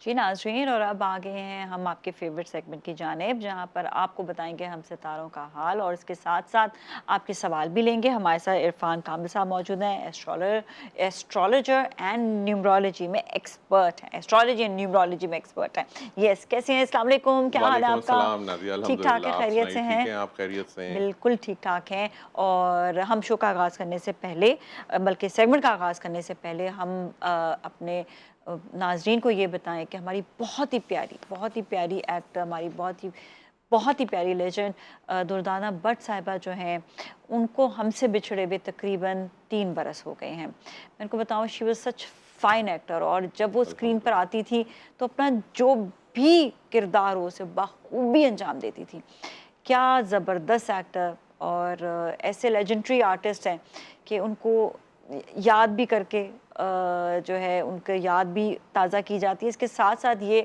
जी नाज़रीन, और अब आ गए हैं हम आपके फेवरेट सेगमेंट की जानिब, जहां पर आपको बताएंगे हम सितारों का हाल और इसके साथ साथ आपके सवाल भी लेंगे। हमारे साथ इरफान कामिल साहब मौजूद हैं, एस्ट्रोलॉजर एंड न्यूमरोलॉजी में एक्सपर्ट हैं, एस्ट्रोलॉजी एंड न्यूमरोलॉजी में एक्सपर्ट हैं। यस, कैसे हैं? अस्सलाम वालेकुम, क्या हाल है वालेकुम आपका? अस्सलाम नाज़िया, ठीक ठाक है? अल्हम्दुलिल्लाह। आप खैरियत से सुनाइए, हैं? ठीक हैं आप? खैरियत से हैं? बिल्कुल ठीक ठाक हैं। और हम शो का आगाज़ करने से पहले, बल्कि सेगमेंट का आगाज़ करने से पहले हम अपने नाजरीन को ये बताएं कि हमारी बहुत ही प्यारी एक्टर, हमारी बहुत ही प्यारी लेजेंड दुर्दाना भट्ट साहिबा जो हैं, उनको हमसे बिछड़े हुए तकरीबन 3 बरस हो गए हैं। मैं उनको बताऊं, she was such fine actor, और जब वो स्क्रीन पर अल्हम्दुलिल्लाह। आती थी तो अपना जो भी किरदार हो उसे बखूबी अंजाम देती थी। क्या ज़बरदस्त एक्टर, और ऐसे लेजेंडरी आर्टिस्ट हैं कि उनको याद भी करके जो है उनके याद भी ताज़ा की जाती है। इसके साथ साथ ये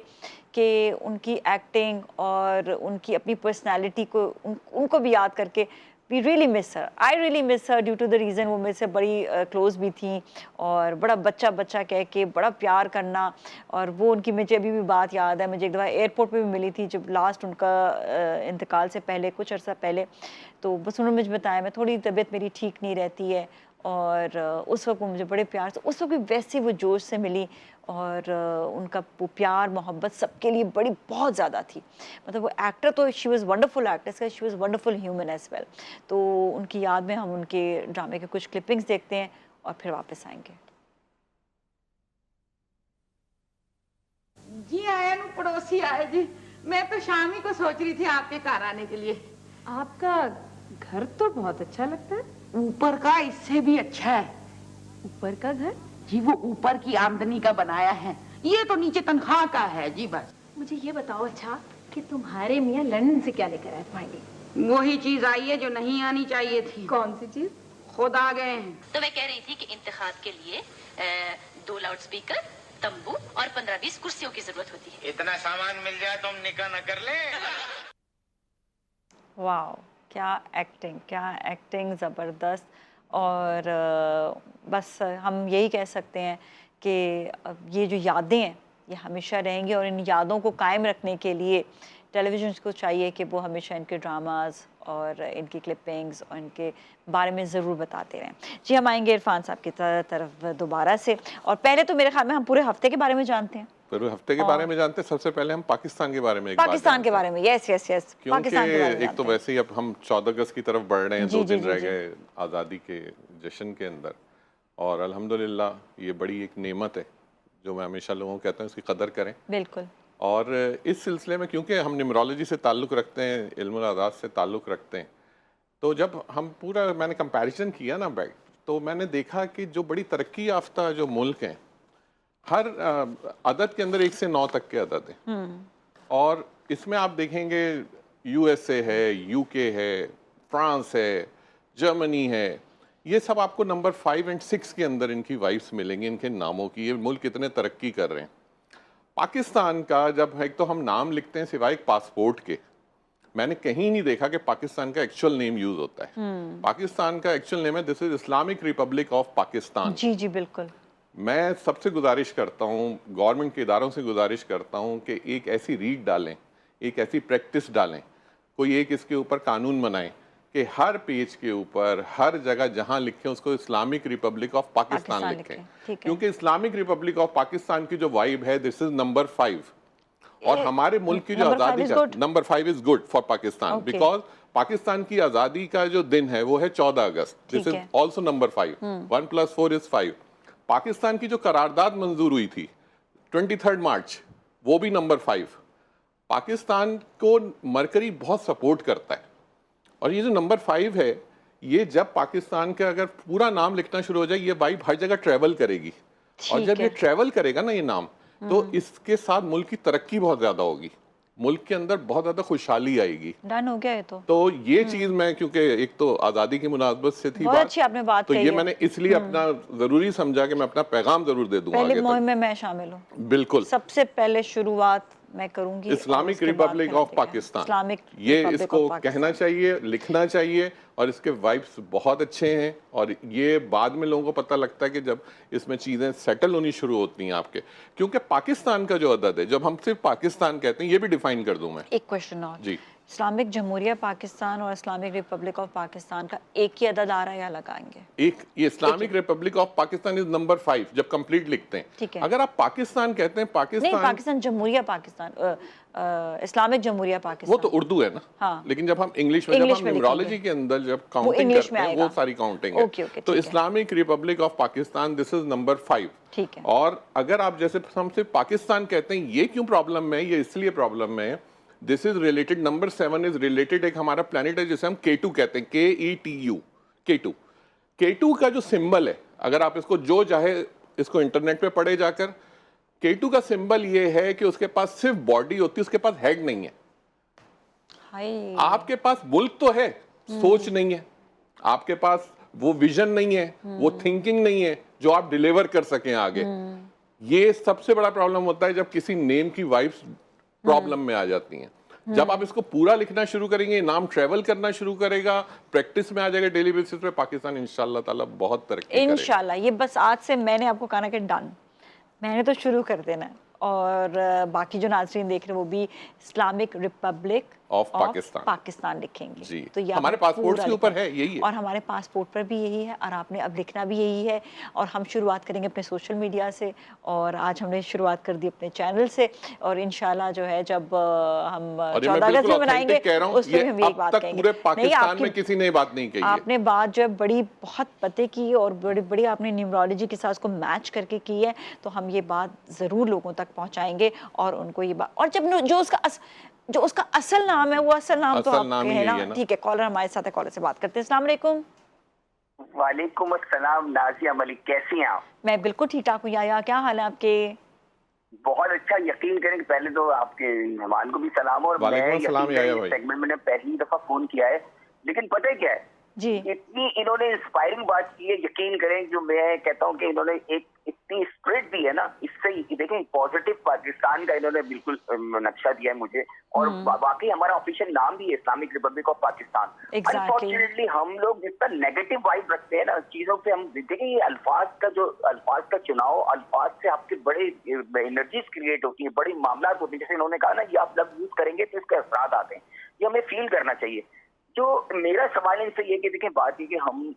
कि उनकी एक्टिंग और उनकी अपनी पर्सनैलिटी को उनको भी याद करके we really miss her, I really miss her due to the reason वो मेरे से बड़ी क्लोज़ भी थी, और बड़ा बच्चा बच्चा कह के बड़ा प्यार करना। और वो उनकी मुझे अभी भी बात याद है, मुझे एक दफ़ा एयरपोर्ट पे भी मिली थी जब लास्ट उनका इंतकाल से पहले, कुछ अर्सा पहले। तो बस उन्होंने मुझे बताया, मैं थोड़ी तबीयत मेरी ठीक नहीं रहती है, और उस वक्त वो मुझे बड़े प्यार से, उस वक्त भी वैसे वो जोश से मिली, और उनका वो प्यार मोहब्बत सबके लिए बड़ी बहुत ज़्यादा थी। मतलब वो एक्टर तो she was wonderful actress, she was wonderful human as well. तो उनकी याद में हम उनके ड्रामे के कुछ क्लिपिंग्स देखते हैं और फिर वापस आएंगे। जी आया नु पड़ोसी आए जी। मैं तो शाम ही को सोच रही थी आपके घर आने के लिए। आपका घर तो बहुत अच्छा लगता है। ऊपर का इससे भी अच्छा है। ऊपर का घर? जी वो ऊपर की आमदनी का बनाया है, ये तो नीचे तनख्वाह का है जी। बस मुझे ये बताओ अच्छा कि तुम्हारे मियाँ लंदन से क्या लेकर आए तुम्हारे लिए? वही चीज आई है जो नहीं आनी चाहिए थी। कौन सी चीज? खुद आ गए हैं। तो मैं कह रही थी कि इंतखाब के लिए 2 लाउड स्पीकर, तंबू और 15-20 कुर्सियों की जरूरत होती है। इतना सामान मिल जाए तो हम निकाह न कर ले। वाह, क्या एक्टिंग ज़बरदस्त। और बस हम यही कह सकते हैं कि ये जो यादें हैं ये हमेशा रहेंगी, और इन यादों को कायम रखने के लिए टेलीविज़न को चाहिए कि वो हमेशा इनके ड्रामास और इनकी क्लिपिंग्स और इनके बारे में ज़रूर बताते रहें। जी, हम आएंगे इरफान साहब की तरफ दोबारा से, और पहले तो मेरे ख्याल में हम पूरे हफ्ते के बारे में जानते हैं। पूरे हफ्ते के बारे में जानते हैं। सबसे पहले हम पाकिस्तान के बारे में पाकिस्तान के बारे में, यस, क्योंकि पाकिस्तान के बारे में एक तो वैसे ही अब हम 14 अगस्त की तरफ बढ़ रहे हैं, 2 दिन रह गए आज़ादी के जश्न के अंदर, और अल्हम्दुलिल्लाह ये बड़ी एक नेमत है जो मैं हमेशा लोगों को कहता हूँ इसकी कदर करें। बिल्कुल। और इस सिलसिले में क्योंकि हम न्यूमरोलॉजी से ताल्लुक़ रखते हैं, इल्मुल आज़ाद से ताल्लुक़ रखते हैं, तो जब हम पूरा मैंने कंपैरिजन किया ना बैक, तो मैंने देखा कि जो बड़ी तरक्की याफ्ता जो मुल्क हैं, हर अदद के अंदर 1 से 9 तक के अदद हैं, और इसमें आप देखेंगे USA है, UK है, फ्रांस है, जर्मनी है, ये सब आपको नंबर 5 और 6 के अंदर इनकी वाइफ्स मिलेंगी, इनके नामों की। ये मुल्क कितने तरक्की कर रहे हैं। पाकिस्तान का जब एक तो हम नाम लिखते हैं सिवाय एक पासपोर्ट के, मैंने कहीं नहीं देखा कि पाकिस्तान का एक्चुअल नेम यूज होता है। पाकिस्तान का एक्चुअल नेम है this is Islamic republic of Pakistan. जी जी बिल्कुल। मैं सबसे गुजारिश करता हूँ, गवर्नमेंट के इदारों से गुजारिश करता हूँ कि एक ऐसी रीड डालें, एक ऐसी प्रैक्टिस डालें, कोई एक इसके ऊपर कानून बनाएं कि हर पेज के ऊपर हर जगह जहां लिखें उसको इस्लामिक रिपब्लिक ऑफ पाकिस्तान लिखें, क्योंकि इस्लामिक रिपब्लिक ऑफ पाकिस्तान की जो वाइब है दिस इज नंबर 5, और हमारे मुल्क की जो आज़ादी का number 5 is good for Pakistan, because Pakistan की आज़ादी का जो दिन है वो है 14 अगस्त, this is also number 5, 1 + 4 = 5। Pakistan की जो करारदाद मंजूर हुई थी 23 मार्च, वो भी नंबर 5। पाकिस्तान को मरकरी बहुत सपोर्ट करता है, और ये जो नंबर 5 है, ये जब पाकिस्तान का अगर पूरा नाम लिखना शुरू हो जाए, ये वाइब हर जगह ट्रैवल करेगी, और जब ये ट्रैवल करेगा ना ये नाम, तो इसके साथ मुल्क की तरक्की बहुत ज्यादा होगी, मुल्क के अंदर बहुत ज्यादा खुशहाली आएगी। डन हो गया है तो ये चीज मैं, क्योंकि एक तो आज़ादी की मुनासबत से थी बहुत अच्छी आपने बात तो कही ये है। मैंने इसलिए अपना जरूरी समझा कि मैं अपना पैगाम जरूर दे दूंगा। पहले मुहिम में मैं शामिल हूँ। बिल्कुल, सबसे पहले शुरुआत मैं करूंगी। इस्लामिक उसके बाद रिपब्लिक फिर ऑफ हम पाकिस्तान, इस्लामिक ये रिपब्लिक इसको ऑफ पाकिस्तान। कहना चाहिए, लिखना चाहिए, और इसके वाइब्स बहुत अच्छे हैं। और ये बाद में लोगों को पता लगता है कि जब इसमें चीज़ें सेटल होनी शुरू होती हैं आपके, क्योंकि पाकिस्तान का जो अदद है, जब हम सिर्फ पाकिस्तान कहते हैं, ये भी डिफाइन कर दूं मैं। एक क्वेश्चन और, जी, इस्लामिक जमहूरिया पाकिस्तान और इस्लामिक रिपब्लिक ऑफ पाकिस्तान का एक ही अदद आ रहा है या लगाएंगे? एक ये Islamic republic of Pakistan is number 5 जब कंप्लीट लिखते ठीक हैं। है। अगर आप पाकिस्तान कहते हैं, नहीं, पाकिस्तान पाकिस्तान जमहूरिया पाकिस्तान, इस्लामिक जमहूरिया पाकिस्तान, वो तो उर्दू है ना। हाँ। लेकिन जब हम इंग्लिश में, जब इंग्लिश हम में न्यूमरोलॉजी लिखेंगे, के अंदर जब काउंटिंग इंग्लिश करते में हैं, आएगा। वो सारी काउंटिंग है। ओके, ओके, तो ठीक है। Islamic republic of Pakistan this is number 5। ठीक है। और अगर आप जैसे हम सिर्फ पाकिस्तान कहते हैं, ये क्यों प्रॉब्लम में है? ये इसलिए प्रॉब्लम में है, this is related, number 7 is related, एक हमारा प्लेनेट है जिसे हम K2 कहते हैं, KETU, K2। K2 का जो सिंबल है, अगर आप इसको जो चाहे इसको इंटरनेट पे पढ़े जाकर, K2 का सिंबल ये है कि उसके पास सिर्फ बॉडी होती है, उसके पास हेड नहीं है। हाय, आपके पास मुल्क तो है, सोच नहीं है, आपके पास वो विजन नहीं है, वो थिंकिंग नहीं है जो आप डिलीवर कर सकें आगे। ये सबसे बड़ा प्रॉब्लम होता है जब किसी नेम की वाइब्स प्रॉब्लम में आ जाती हैं। जब आप इसको पूरा लिखना शुरू करेंगे, नाम ट्रेवल करना शुरू करेगा, प्रैक्टिस में आ जाएगा डेली बेसिस पे, पाकिस्तान इंशाल्लाह ताला बहुत तरक्की करेगा। इंशाल्लाह। ये बस आज से मैंने आपको कहा ना कि डन, मैंने तो शुरू कर देना है। और बाकी जो नाज़रीन देख रहे हैं वो भी इस्लामिक रिपब्लिक ऑफ पाकिस्तान लिखेंगे। जी। तो ये हमारे आपने पासपोर्ट पूरा के ऊपर लिखना है, यही है। और हमारे पासपोर्ट पर भी यही है, और आपने अब लिखना भी यही है। और हम शुरुआत करेंगे अपने सोशल मीडिया से, और आज हमने शुरुआत कर दी अपने चैनल से, और इंशाल्लाह जो है जब हम 14 अगस्त में मनाएंगे उस पर भी हम यही बात कहेंगे। पूरे पाकिस्तान आपकी में किसी ने बात नहीं कही है। आपने बात जो है बड़ी बहुत पते की, और बड़ी बड़ी आपने न्यूमरोलॉजी के साथ उसको मैच करके की है, तो हम ये बात ज़रूर लोगों तक पहुंचाएंगे, और उनको ये बात, और जब जो उसका असल नाम है, वो असल नाम तो आपके है ना। ठीक है, कॉलर हमारे साथ है, कॉलर से बात करते हैं। अस्सलाम वालेकुम। वालेकुम अस्सलाम, नाजिया मलिक, कैसी हैं आप? मैं बिल्कुल ठीक ठाक हूँ। या क्या हाल है आपके? बहुत अच्छा। यकीन करें कि पहले तो आपके मेहमान को भी सलाम, और मैं सेगमेंट में पहली दफा फोन किया है, लेकिन पता है क्या है जी, इतनी इन्होंने इंस्पायरिंग बात की है। यकीन करें, जो मैं कहता हूं कि इन्होंने एक इतनी स्पिरिट दी है ना, इससे ही देखें पॉजिटिव पाकिस्तान का इन्होंने बिल्कुल नक्शा दिया है मुझे। और वाकई हमारा ऑफिशियल नाम भी है Islamic republic of Pakistan. Unfortunately हम लोग जितना नेगेटिव वाइब रखते हैं ना चीजों से, हम देखें ये अल्फाज का चुनाव, अल्फाज से आपके बड़े एनर्जीज क्रिएट होती है, बड़ी मामला होती है। जैसे इन्होंने कहा ना, ये आप लफ्ज यूज करेंगे तो इसके असरात आते हैं, ये हमें फील करना चाहिए। जो मेरा सवाल इनसे ये कि देखें, बात ये कि हम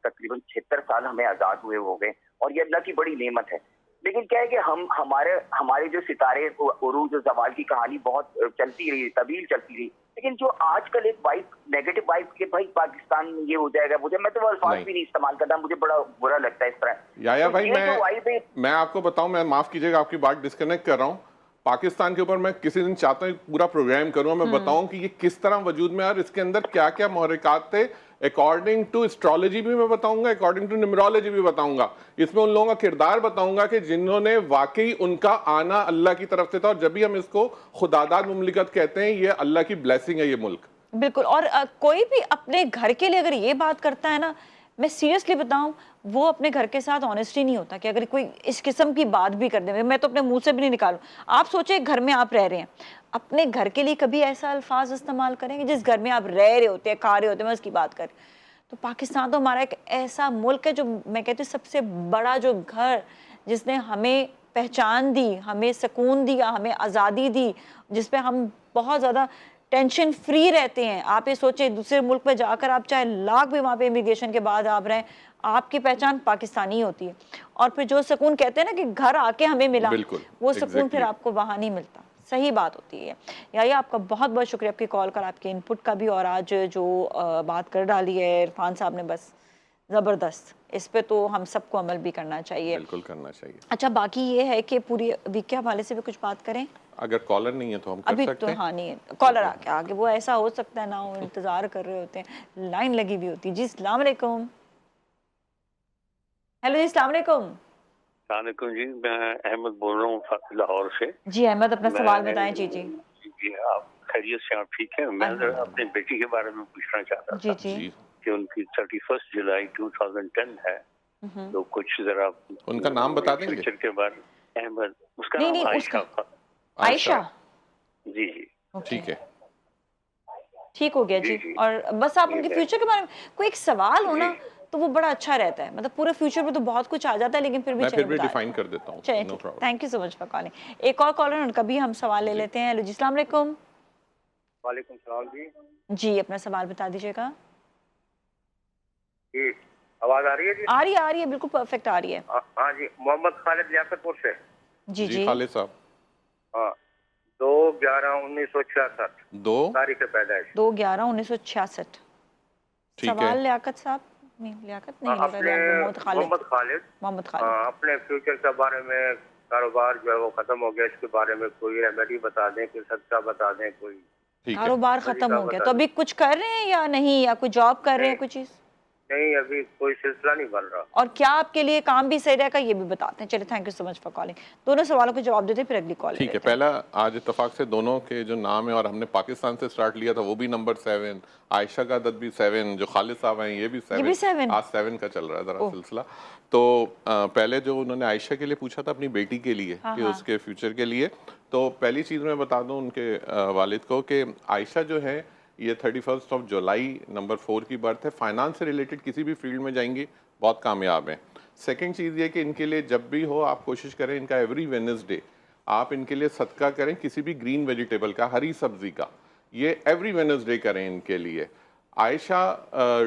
तकरीबन 76 साल हमें आजाद हुए हो गए, और ये अल्लाह की बड़ी नेमत है। लेकिन क्या है कि हमारे जो सितारे उरूज और जवाल की कहानी बहुत चलती रही, तवील चलती रही, लेकिन जो आजकल एक नेगेटिव वाइब के भाई पाकिस्तान में ये हो जाएगा, मैं तो अल्फाज भी नहीं इस्तेमाल करता, मुझे बड़ा बुरा लगता है इस तरह। याया भाई, मैं आपको बताऊं, मैं माफ कीजिएगा आपकी बात डिस्कनेक्ट कर रहा हूं। पाकिस्तान के ऊपर मैं किसी दिन चाहता हूँ पूरा प्रोग्राम करूंगा, मैं बताऊं कि ये किस तरह वजूद में, और इसके अंदर क्या क्या महरकात थे, अकॉर्डिंग टू एस्ट्रोलॉजी भी मैं बताऊंगा, अकॉर्डिंग टू न्यूमरोलॉजी भी बताऊंगा। इसमें उन लोगों का किरदार बताऊंगा कि जिन्होंने वाकई उनका आना अल्लाह की तरफ से था, और जब भी हम इसको खुदादाद मुमलिकत कहते हैं, ये अल्लाह की ब्लेसिंग है ये मुल्क। बिल्कुल। और कोई भी अपने घर के लिए अगर ये बात करता है ना, मैं सीरियसली बताऊं, वो अपने घर के साथ ऑनेस्टी नहीं होता। कि अगर कोई इस किस्म की बात भी कर दे, मैं तो अपने मुंह से भी नहीं निकालूं। आप सोचे घर में आप रह रहे हैं, अपने घर के लिए कभी ऐसा अल्फाज इस्तेमाल करेंगे जिस घर में आप रह रहे होते हैं, खा रहे होते हैं, मैं उसकी बात कर। तो पाकिस्तान तो हमारा एक ऐसा मुल्क है जो मैं कहती हूँ सबसे बड़ा जो घर, जिसने हमें पहचान दी, हमें सुकून दिया, हमें आज़ादी दी, जिसपे हम बहुत ज़्यादा टेंशन फ्री रहते हैं। आप ये सोचें, दूसरे मुल्क में जाकर आप चाहे लाख भी वहाँ पे इमिग्रेशन के बाद आप रहें, आपकी पहचान पाकिस्तानी होती है। और फिर जो सुकून कहते हैं ना कि घर आके हमें मिला, वो सुकून फिर आपको वहाँ नहीं मिलता। सही बात होती है। या आपका बहुत बहुत शुक्रिया आपकी कॉल कर, आपके इनपुट का भी, और आज जो बात कर डाली है इरफान साहब ने, बस ज़बरदस्त। इस पे तो हम सबको अमल भी करना चाहिए, बिल्कुल करना चाहिए। अच्छा, बाकी ये है कि पूरी वीक के हवाले से भी कुछ बात करें। अगर कॉलर नहीं है तो हम कर सकते हैं। हाँ नहीं है कॉलर, आगे वो ऐसा हो सकता है ना, वो इंतजार कर रहे होते हैं, लाइन लगी हुई होती है। जी अस्सलाम वालेकुम। हेलो जी, अस्सलाम वालेकुम। जी, मैं अहमद बोल रहा हूँ लाहौर से। जी अहमद, अपना सवाल बताएं। जी जी जी, आप खैरियत से? आप ठीक है? मैं अपनी बेटी के बारे में पूछना चाहता था कि उनकी 31 जुलाई 2010 है, तो कुछ जरा उनका नाम बता देंगे फ्यूचर के बारे। अहमद, उसका नहीं नाम नहीं आयशा उसका था। आयशा। जी जी। ओके, ठीक है। ठीक हो गया जी जी। जी। और बस आप जी, उनके मैं- फ्यूचर के बारे में कोई एक सवाल हो जी। ना तो वो बड़ा अच्छा रहता है, मतलब पूरे फ्यूचर में तो बहुत कुछ आ जाता है, लेकिन फिर भी मैं चलिए फिर भी बता डिफाइन कर देता हूँ, चलिए नो ठीक, problem. Thank you so much for calling. एक और कॉलर उनका भी हम सवाल ले जी। लेते हैं। हेलो जी, अस्सलाम वालेकुम। वालेकुम सलाम जी। जी, अपना सवाल बता दीजिएगा। जी, आवाज आ रही है जी? आ रही है, बिल्कुल परफेक्ट आ रही है। हाँ जी, मोहम्मद खालिद लियाकतपुर से। जी जी जी। खालिद साहब। हाँ, 2/11/1966 2 तारीख पैदाइश। 2/11/1966। ठीक है। सवाल लियाकत साहब, नहीं लियाकत नहीं, अपने मोहम्मद खालिद। मोहम्मद खालिद, मोहम्मद खालिद। अपने फ्यूचर के बारे में, कारोबार जो है वो खत्म हो गया, इसके बारे में कोई रेमेडी बता दें, कोई सच्चा बता दें, कोई ठीक है। कारोबार खत्म तरीका हो गया बता तो दें। अभी कुछ कर रहे हैं या नहीं, या कोई जॉब कर रहे हैं, नहीं। कुछ चीज? नहीं, अभी कोई सिलसिला नहीं बन रहा। और क्या आपके लिए काम भी सही रहेगा ये भी बताते हैं। चलिए, thank you so much for calling. दोनों सवालों के जवाब देते हैं, फिर अगली कॉल ठीक है। पहला आज इत्तेफाक से दोनों के जो नाम है, और हमने पाकिस्तान से स्टार्ट लिया था, वो भी नंबर 7, आयशा का दद भी 7, जो खालिद साहब हैं ये भी 7। आज 7 का चल रहा है जरा सिलसिला। तो पहले जो उन्होंने आयशा के लिए पूछा था अपनी बेटी के लिए, कि उसके फ्यूचर के लिए, तो पहली चीज़ मैं बता दूं उनके वालिद को कि आयशा जो है ये 31 जुलाई नंबर 4 की बर्थ है। फाइनेंस से रिलेटेड किसी भी फील्ड में जाएंगी, बहुत कामयाब हैं। सेकंड चीज़ ये कि इनके लिए जब भी हो आप कोशिश करें, इनका एवरी वेडनेसडे आप इनके लिए सदका करें किसी भी ग्रीन वेजिटेबल का, हरी सब्जी का, ये एवरी वेडनेसडे करें इनके लिए। आयशा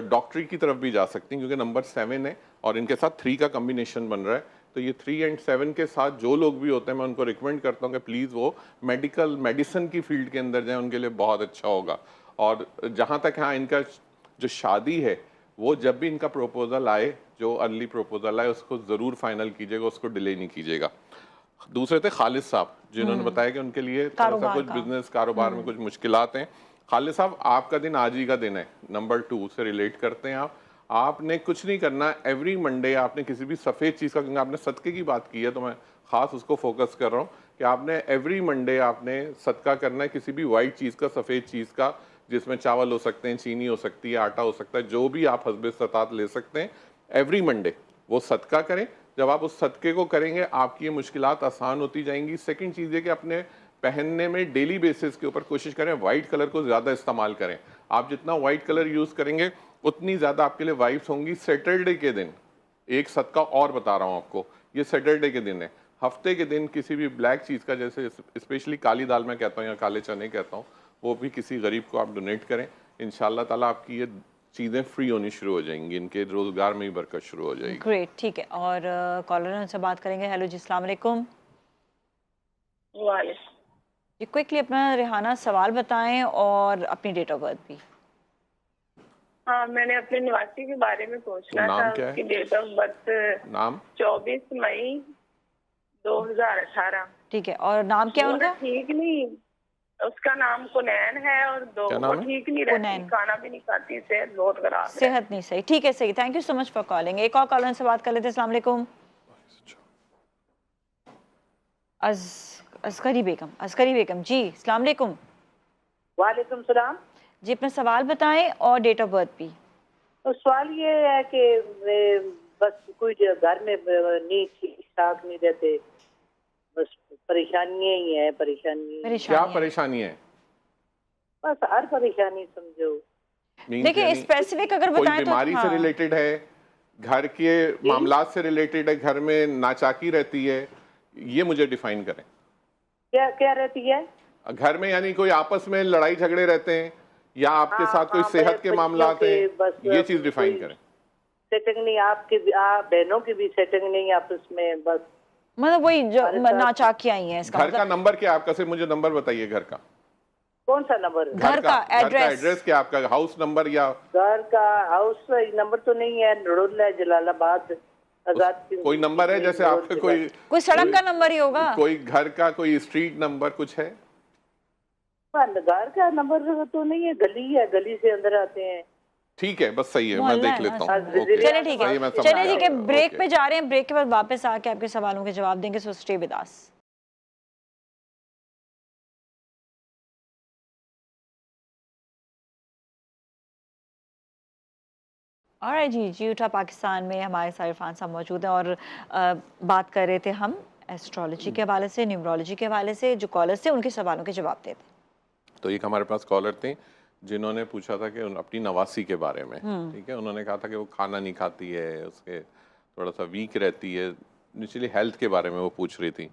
डॉक्टरी की तरफ भी जा सकती हैं क्योंकि नंबर 7 है और इनके साथ 3 का कम्बिनेशन बन रहा है। तो ये 3 और 7 के साथ जो लोग भी होते हैं, मैं उनको रिकमेंड करता हूँ कि प्लीज़ वो मेडिसिन की फील्ड के अंदर जाएं, उनके लिए बहुत अच्छा होगा। और जहाँ तक हाँ इनका जो शादी है, वो जब भी इनका प्रपोजल आए, जो अर्ली प्रपोजल आए, उसको ज़रूर फाइनल कीजिएगा, उसको डिले नहीं कीजिएगा। दूसरे थे खालिद साहब, जिन्होंने बताया कि उनके लिए थोड़ा सा कुछ बिजनेस कारोबार में कुछ मुश्किलात हैं। खालिद साहब, आपका दिन आज ही का दिन है, नंबर 2 से रिलेट करते हैं आपने कुछ नहीं करना। एवरी मंडे आपने किसी भी सफ़ेद चीज़ का, क्योंकि आपने सदक़े की बात की है तो मैं ख़ास उसको फोकस कर रहा हूँ कि आपने एवरी मंडे आपने सदका करना है किसी भी वाइट चीज़ का, सफ़ेद चीज़ का, जिसमें चावल हो सकते हैं, चीनी हो सकती है, आटा हो सकता है, जो भी आप हस्ब इस्तात ले सकते हैं, एवरी मंडे वो सदका करें। जब आप उस सदक़े को करेंगे आपकी ये मुश्किलात आसान होती जाएंगी। सेकंड चीज़ है कि अपने पहनने में डेली बेसिस के ऊपर कोशिश करें वाइट कलर को ज़्यादा इस्तेमाल करें। आप जितना वाइट कलर यूज़ करेंगे उतनी ज़्यादा आपके लिए वाइब्स होंगी। सैटरडे के दिन एक सदका और बता रहा हूँ आपको, ये सैटरडे के दिन है। हफ्ते के दिन किसी भी ब्लैक चीज़ का, जैसे स्पेशली काली दाल मैं कहता हूँ या काले चने कहता हूँ, वो भी किसी गरीब को आप डोनेट करें। इंशाल्लाह ताला आपकी ये चीज़ें फ्री होनी शुरू हो जाएंगी, इनके रोज़गार में ही बरकत शुरू हो जाएगी। ग्रेट, ठीक है। और कॉलर है, उनसे बात करेंगे। हेलो जी, अस्सलाम वालेकुम। जी, क्विकली अपना रेहाना सवाल बताएं और अपनी डेट ऑफ बर्थ भी। हाँ, मैंने अपने निवासी के बारे में पूछना था। उसकी डेट ऑफ बर्थ नाम 24 मई 2018। ठीक है, और नाम क्या उनका? ठीक नहीं, उसका नाम कुनैन है और वो ठीक नहीं रहती, खाना भी नहीं खाती, सेहत बहुत खराब है। सेहत नहीं सही, ठीक है, सही। Thank you so much for calling. एक और कॉलर से बात कर लेते हैं। अस्सलाम वालेकुम। अस्करी बेगम जी, अस्सलाम वालेकुम। वालेकुम सलाम जी, अपना सवाल बताएं और डेट ऑफ बर्थ भी। तो सवाल ये है कि बस कोई घर में नहीं ठीक ठाक नहीं रहते, बस परेशानियां ही है। क्या परेशानी है? बस हर परेशानी समझो। देखिए स्पेसिफिक अगर बताएं तो बीमारी से रिलेटेड है, घर के मामलात से रिलेटेड है, घर में नाचाकी रहती है, ये मुझे डिफाइन करें। क्या क्या रहती है घर में? यानी कोई आपस में लड़ाई झगड़े रहते हैं या आपके साथ कोई सेहत के मामलात हैं, ये चीज डिफाइन करें। सेटिंग नहीं, आपके बहनों की भी सेटिंग नहीं आपस में, बस मतलब वही जो नाचाकियां ही हैं। इसका घर का नंबर क्या आपका? सिर्फ मुझे नंबर बताइए घर का। कौन सा नंबर? घर का एड्रेस क्या आपका? हाउस नंबर या घर का हाउस नंबर तो नहीं है, नड़ोला जलालाबाद आजाद। कोई नंबर है जैसे आपका? कोई सड़क का नंबर ही होगा, कोई घर का, कोई स्ट्रीट नंबर कुछ है? घर का नंबर तो नहीं है, गली है, गली से अंदर आते हैं। ठीक है, बस सही है, मैं देख लेता हूँ। चलिए ठीक है, चलिए ठीक है, ब्रेक पे जा रहे हैं। ब्रेक के बाद वापस आके आपके सवालों के जवाब देंगे। So stay with us. Alright जी, जी उठा पाकिस्तान में हमारे सारे इरफान साहब मौजूद हैं और बात कर रहे थे हम एस्ट्रोलॉजी के हवाले से, न्यूमरोलॉजी के हवाले से जो कॉलर्स थे उनके सवालों के जवाब देते। तो एक हमारे पास कॉलर थे जिन्होंने पूछा था कि अपनी नवासी के बारे में, ठीक है, उन्होंने कहा था कि वो खाना नहीं खाती है, उसके थोड़ा सा वीक रहती है, निचली हेल्थ के बारे में वो पूछ रही थी,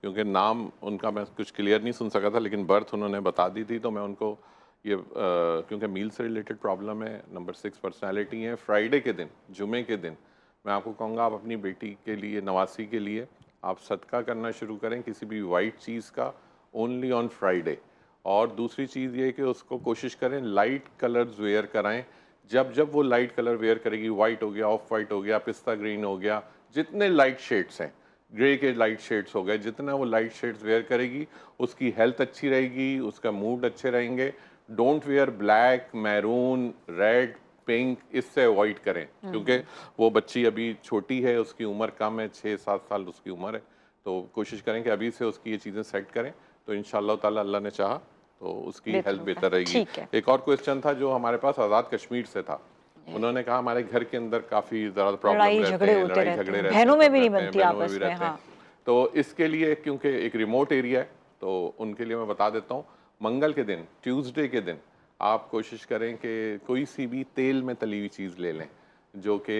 क्योंकि नाम उनका मैं कुछ क्लियर नहीं सुन सका था, लेकिन बर्थ उन्होंने बता दी थी, तो मैं उनको ये क्योंकि मील से रिलेटेड प्रॉब्लम है, नंबर 6 पर्सनैलिटी है, फ्राइडे के दिन, जुमे के दिन मैं आपको कहूँगा आप अपनी बेटी के लिए, नवासी के लिए आप सदका करना शुरू करें किसी भी वाइट चीज़ का, ओनली ऑन फ्राइडे। और दूसरी चीज़ ये कि उसको कोशिश करें लाइट कलर्स वेयर कराएं, जब जब वो लाइट कलर वेयर करेगी, वाइट हो गया, ऑफ वाइट हो गया, पिस्ता ग्रीन हो गया, जितने लाइट शेड्स हैं, ग्रे के लाइट शेड्स हो गए, जितना वो लाइट शेड्स वेयर करेगी उसकी हेल्थ अच्छी रहेगी, उसका मूड अच्छे रहेंगे। Don't wear black, maroon, red, pink, इससे अवॉइड करें, क्योंकि वो बच्ची अभी छोटी है, उसकी उम्र कम है, 6-7 साल उसकी उम्र है, तो कोशिश करें कि अभी से उसकी ये चीज़ें सेट करें, तो इंशाअल्लाह ताला अल्लाह ने चाहा तो उसकी हेल्थ बेहतर रहेगी। एक और क्वेश्चन था जो हमारे पास आज़ाद कश्मीर से था, उन्होंने कहा हमारे घर के अंदर काफ़ी ज़्यादा प्रॉब्लम रहते हैं, लड़ाई झगड़े रहते हैं, बहनों में भी नहीं बनती आपस में, हाँ। तो इसके लिए क्योंकि एक रिमोट एरिया है, तो उनके लिए मैं बता देता हूँ, मंगल के दिन, ट्यूसडे के दिन आप कोशिश करें कि कोई सी भी तेल में तली हुई चीज़ ले लें, जो कि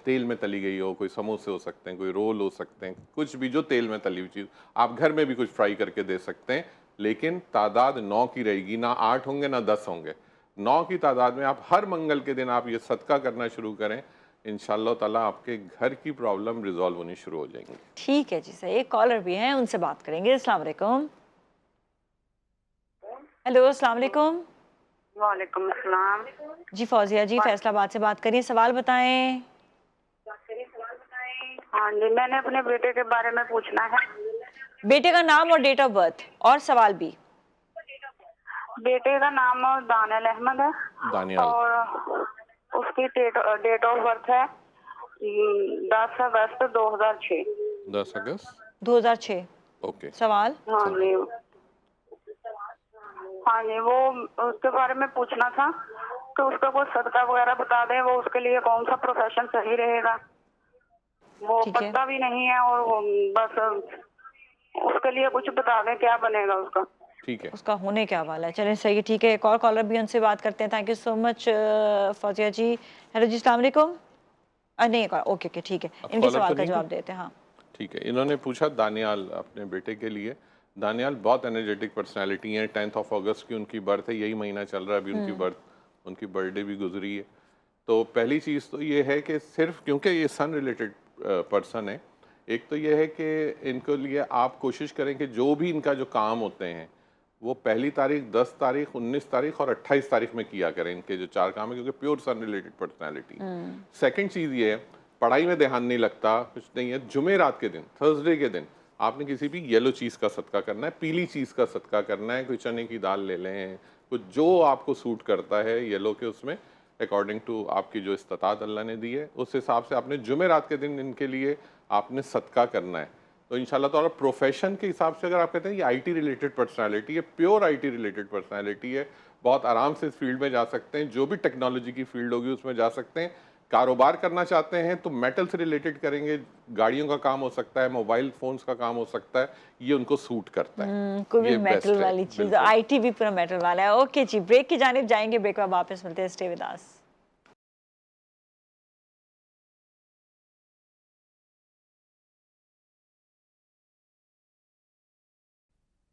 तेल में तली गई हो, कोई समोसे हो सकते हैं, कोई रोल हो सकते हैं, कुछ भी जो तेल में तली हुई चीज़, आप घर में भी कुछ फ्राई करके दे सकते हैं, लेकिन तादाद 9 की रहेगी, ना 8 होंगे ना 10 होंगे, 9 की तादाद में आप हर मंगल के दिन आप ये सदका करना शुरू करें, इंशाअल्लाह ताला आपके घर की प्रॉब्लम रिजॉल्व होनी शुरू हो जाएंगी। ठीक है जी सर, एक कॉलर भी हैं, उनसे बात करेंगे। अस्सलाम वालेकुम। हेलो, अस्सलाम वालेकुम। वालेकुम अस्सलाम। जी फौजिया जी फैसलाबाद से बात करिए, सवाल बताएं। हाँ जी, मैंने अपने बेटे के बारे में पूछना है। बेटे का नाम और डेट ऑफ बर्थ और सवाल भी। बेटे का नाम दानियल अहमद है, दानियल, और उसकी डेट ऑफ बर्थ है 10 अगस्त 2006। 10 अगस्त 2006। ओके। सवाल। हाँ जी, हाँ जी, वो उसके बारे में पूछना था कि उसका कोई सदका वगैरह बता दें, वो उसके लिए कौन सा प्रोफेशन सही रहेगा। वो पढ़ता भी नहीं है, और वो बस उसके लिए कुछ बता दें क्या बनेगा उसका। ठीक है, उसका होने क्या वाला है। चलें सही, ठीक है, एक और कॉलर भी उनसे बात करते हैं। Thank you so much Fauzia ji. Hello जी, अस्सलाम वालेकुम। नहीं, ओके ओके, ठीक है, इनके सवाल का जवाब देते हैं। हाँ ठीक है, इन्होंने पूछा दानियाल अपने बेटे के लिए। दानियाल बहुत एनर्जेटिक पर्सनालिटी है, 10 अगस्त की उनकी बर्थ है, यही महीना चल रहा है अभी उनकी बर्थ, उनकी बर्थडे भी गुजरी है। तो पहली चीज़ तो ये है कि सिर्फ क्योंकि ये सन रिलेटेड पर्सन है, एक तो ये है कि इनके लिए आप कोशिश करें कि जो भी इनका जो काम होते हैं वो पहली तारीख, 10 तारीख, 19 तारीख और 28 तारीख में किया करें, इनके जो 4 काम है, क्योंकि प्योर सन रिलेटेड पर्सनैलिटी। सेकेंड चीज़ ये है, पढ़ाई में ध्यान नहीं लगता, कुछ नहीं है, जुमेरात के दिन, थर्सडे के दिन आपने किसी भी येलो चीज़ का सदका करना है, पीली चीज़ का सदका करना है, कोई चने की दाल ले लें, कुछ जो आपको सूट करता है येलो के, उसमें अकॉर्डिंग टू आपकी जो इस्तात अल्लाह ने दी है, उस हिसाब से आपने जुमेरात के दिन इनके लिए आपने सदका करना है। तो इंशाल्लाह ताला प्रोफेशन के हिसाब से अगर आप कहते हैं ये आईटी रिलेटेड पर्सनालिटी है, प्योर आईटी रिलेटेड पर्सनालिटी है, बहुत आराम से इस फील्ड में जा सकते हैं, जो भी टेक्नोलॉजी की फील्ड होगी उसमें जा सकते हैं। कारोबार करना चाहते हैं तो मेटल से रिलेटेड करेंगे, गाड़ियों का काम हो सकता है, मोबाइल फोन्स का काम हो सकता है, ये उनको सूट करता है। कोई भी मेटल वाली चीज, आईटी भी पूरा मेटल वाला है। ओके जी, ब्रेक की जानिब जाएंगे, ब्रेक में वापस मिलते हैं, स्टे विद अस।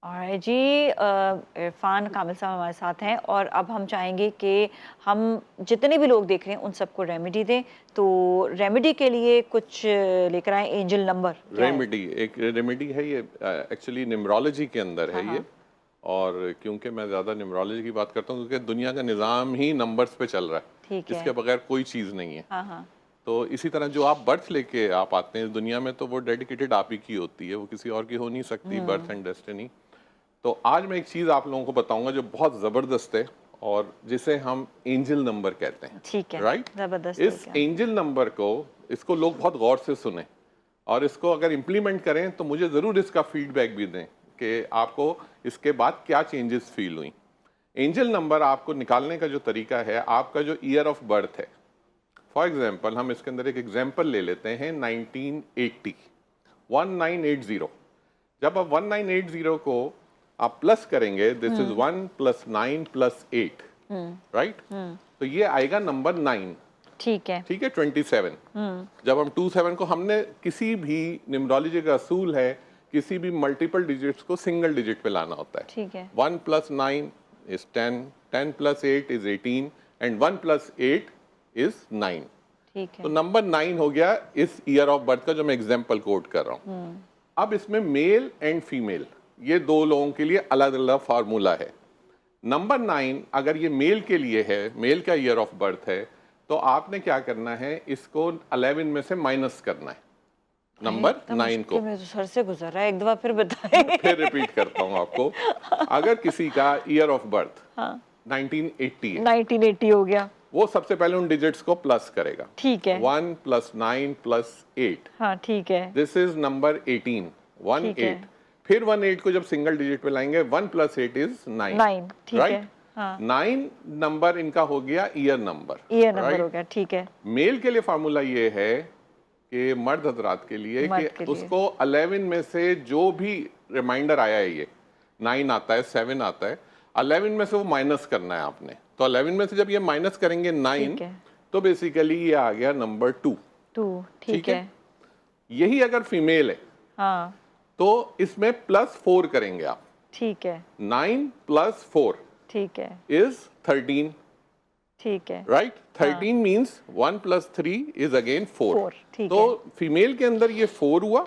और जी इरफान कामिल साहब हमारे साथ हैं, और अब हम चाहेंगे कि हम जितने भी लोग देख रहे हैं उन सबको रेमेडी दें। तो रेमेडी के लिए कुछ लेकर आए, एंजल नंबर। रेमेडी एक रेमेडी है, ये एक्चुअली न्यूमरोलॉजी के अंदर है ये, और क्योंकि मैं ज़्यादा न्यूमरोलॉजी की बात करता हूँ क्योंकि दुनिया का निज़ाम ही नंबर्स पे चल रहा है, इसके बगैर कोई चीज़ नहीं है। तो इसी तरह जो आप बर्थ लेके आप आते हैं दुनिया में, तो वो डेडिकेटेड आप ही की होती है, वो किसी और की हो नहीं सकती, बर्थ एंड डेस्टिनी। तो आज मैं एक चीज़ आप लोगों को बताऊंगा जो बहुत ज़बरदस्त है और जिसे हम एंजल नंबर कहते हैं। ठीक है, राइट, ज़बरदस्त। इस एंजल नंबर को, इसको लोग बहुत गौर से सुने और इसको अगर इम्प्लीमेंट करें तो मुझे ज़रूर इसका फीडबैक भी दें कि आपको इसके बाद क्या चेंजेस फील हुई। एंजल नंबर आपको निकालने का जो तरीका है, आपका जो ईयर ऑफ बर्थ है, फॉर एग्जाम्पल हम इसके अंदर एक एग्जाम्पल ले लेते हैं 1980, 1980। जब आप 1980 को आप प्लस करेंगे, दिस इज 1 + 9 + 8, राइट? तो ये आएगा नंबर 9। ठीक है, ठीक है, 27। जब हम 27 को, हमने किसी भी न्यूमरोलॉजी का असूल है किसी भी मल्टीपल डिजिट्स को सिंगल डिजिट पे लाना होता है। ठीक है। 1 + 9 is 10, 10 + 8 is 18 and 1 + 8 is 9। ठीक है। तो नंबर 9 हो गया इस ईयर ऑफ बर्थ का जो मैं एग्जाम्पल कोट कर रहा हूँ। अब इसमें मेल एंड फीमेल ये दो लोगों के लिए अलग अलग फार्मूला है। नंबर 9 अगर ये मेल के लिए है, मेल का ईयर ऑफ बर्थ है, तो आपने क्या करना है, इसको 11 में से माइनस करना है नंबर 9 को। मेरे तो सर से गुजर रहा है, एक दफा फिर बताएं। फिर रिपीट करता हूँ आपको। अगर किसी का ईयर ऑफ बर्थ 1980 है, 1980 हो गया, वो सबसे पहले उन डिजिट्स को प्लस करेगा। ठीक है। 1 + 9 + 8, हाँ ठीक है, दिस इज नंबर 18, 1 ठीक है। 8। फिर 1 8 को जब सिंगल डिजिट पे लाएंगे, 1 + 8 इज 9, ठीक है। हाँ। 9 नंबर इनका हो गया ईयर नंबर, ईयर नंबर हो गया, ठीक है। मेल के लिए फार्मूला ये है कि मर्द हजरात के लिए कि उसको 11 में से जो भी रिमाइंडर आया है, ये 9 आता है, 7 आता है, 11 में से वो माइनस करना है आपने। तो 11 में से जब ये माइनस करेंगे 9, तो बेसिकली ये आ गया नंबर 2। ठीक है। यही अगर फीमेल है, हाँ, तो इसमें +4 करेंगे आप। ठीक है। 9 + 4 ठीक है इज 13, ठीक है, राइट? 13 means 1 + 3 is again 4। ठीक तो है। फीमेल के अंदर ये 4 हुआ,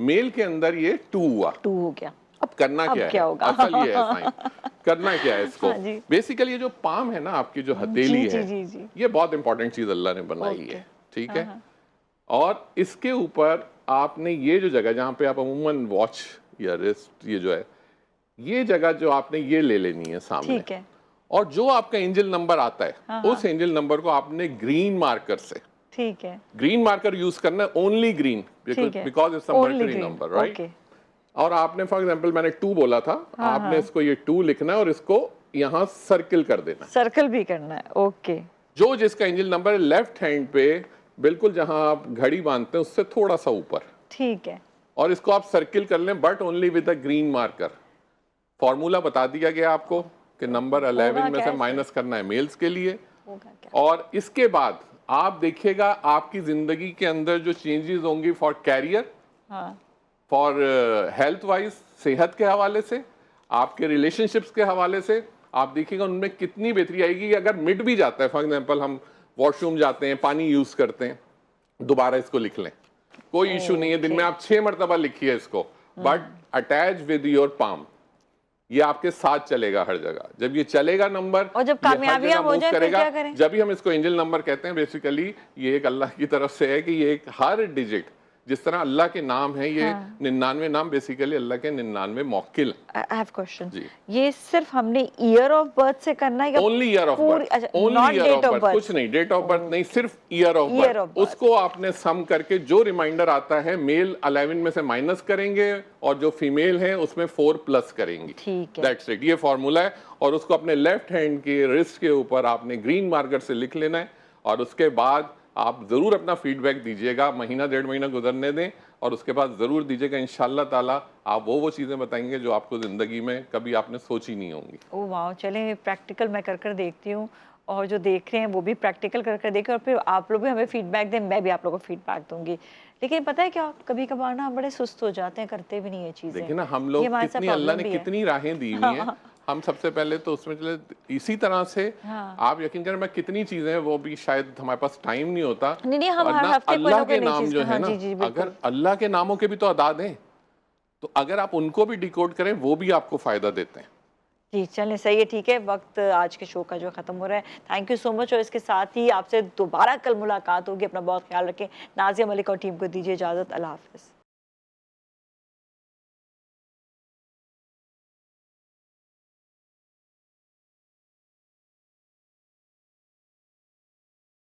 मेल के अंदर ये 2 हुआ। 2 हो गया। अब करना क्या है? होगा? असल ये है साइन, करना क्या है इसको? हाँ जी। बेसिकली ये जो पाम है ना आपकी, जो हथेली जी, है, जी, जी। ये बहुत इंपॉर्टेंट चीज अल्लाह ने बनाई है, ठीक है? और इसके ऊपर आपने ये जो जगह जहाँ पे आप अमूमन वॉच या रिस्ट, ये जो है, ये जगह जो आपने ये ले लेनी है सामने। ठीक है। और जो आपका एंजल नंबर आता है, उस एंजल नंबर को आपने ग्रीन मार्कर से, ठीक है, ग्रीन मार्कर यूज करना है, only green, because it's a mercury number, right? और आपने फॉर एग्जांपल मैंने 2 बोला था, आपने इसको ये 2 लिखना है और इसको यहाँ सर्किल कर देना है। सर्कल भी करना है, ओके। जो जिसका एंजल नंबर है लेफ्ट हैंड पे, बिल्कुल जहां आप घड़ी बांधते हैं उससे थोड़ा सा ऊपर, ठीक है। और इसको आप सर्किल कर लें, but only with a green marker. Formula बता दिया गया आपको कि नंबर 11 में से माइनस करना है मेल्स के लिए। और इसके बाद आप देखिएगा आपकी जिंदगी के अंदर जो चेंजेस होंगी for career, for health wise, सेहत के हवाले से, आपके रिलेशनशिप्स के हवाले से, आप देखिएगा उनमें कितनी बेहतरी आएगी। अगर मिट भी जाता है, फॉर एग्जांपल हम वॉशरूम जाते हैं, पानी यूज करते हैं, दोबारा इसको लिख लें, कोई इशू नहीं है। दिन में आप 6 मरतबा लिखिए इसको, but attach with your palm, ये आपके साथ चलेगा हर जगह। जब ये चलेगा नंबर, और जब कामयाबियां हो जाए तो क्या करें? जब भी हम इसको एंजल नंबर कहते हैं, बेसिकली ये एक अल्लाह की तरफ से है कि ये एक हर डिजिट, जिस तरह अल्लाह के नाम है, ये 99 नाम बेसिकली अल्लाह के 99 मौकिल। आई हैव क्वेश्चन, ये सिर्फ हमने ईयर ऑफ बर्थ से करना है या only year of birth? Only year of birth, कुछ नहीं, डेट ऑफ बर्थ नहीं, सिर्फ ईयर ऑफ बर्थ। उसको आपने सम करके जो रिमाइंडर आता है, मेल 11 में से माइनस करेंगे और जो फीमेल है उसमें 4 प्लस करेंगे, ठीक है। दैट्स इट, ये फॉर्मूला है। और उसको अपने लेफ्ट हैंड के रिस्ट के ऊपर आपने ग्रीन मार्कर से लिख लेना है, और उसके बाद आप ज़रूर अपना फीडबैक दीजिएगा। महीना 1.5 महीना गुजरने दें और उसके बाद ज़रूर दीजिएगा। इंशाल्लाह ताला आप वो चीज़ें बताएंगे जो आपको ज़िंदगी में कभी आपने सोची नहीं होंगी। ओह वाह, चलें प्रैक्टिकल मैं कर देखती हूँ, और जो देख रहे हैं वो भी प्रैक्टिकल कर देखें, और फिर आप लोग भी हमें फीडबैक दें, मैं भी आप लोगों को फीडबैक दूंगी। लेकिन पता है क्या, कभी कभार ना हम बड़े सुस्त हो जाते हैं, करते भी नहीं है चीज़ें। देखिए ना, हम लोग कितनी, अल्लाह ने कितनी राहें दी हुई हैं। हम सबसे पहले तो उसमें चले, इसी तरह से आप यकीन करें, मैं कितनी चीजें हैं वो भी शायद हमारे पास टाइम नहीं होता। नहीं, हम हर हफ्ते अल्लाह के नाम जो है ना, अगर अल्लाह के नामों के भी तो अदा दें, तो अगर आप उनको भी डिकोड करें, वो भी आपको फायदा देते हैं। जी चलें, सही है, ठीक है। वक्त आज के शो का जो ख़त्म हो रहा है, थैंक यू सो मच। और इसके साथ ही आपसे दोबारा कल मुलाकात होगी। अपना बहुत ख्याल रखें। नाज़िया मलिक और टीम को दीजिए इजाज़त। अल्लाह हाफ़िज़।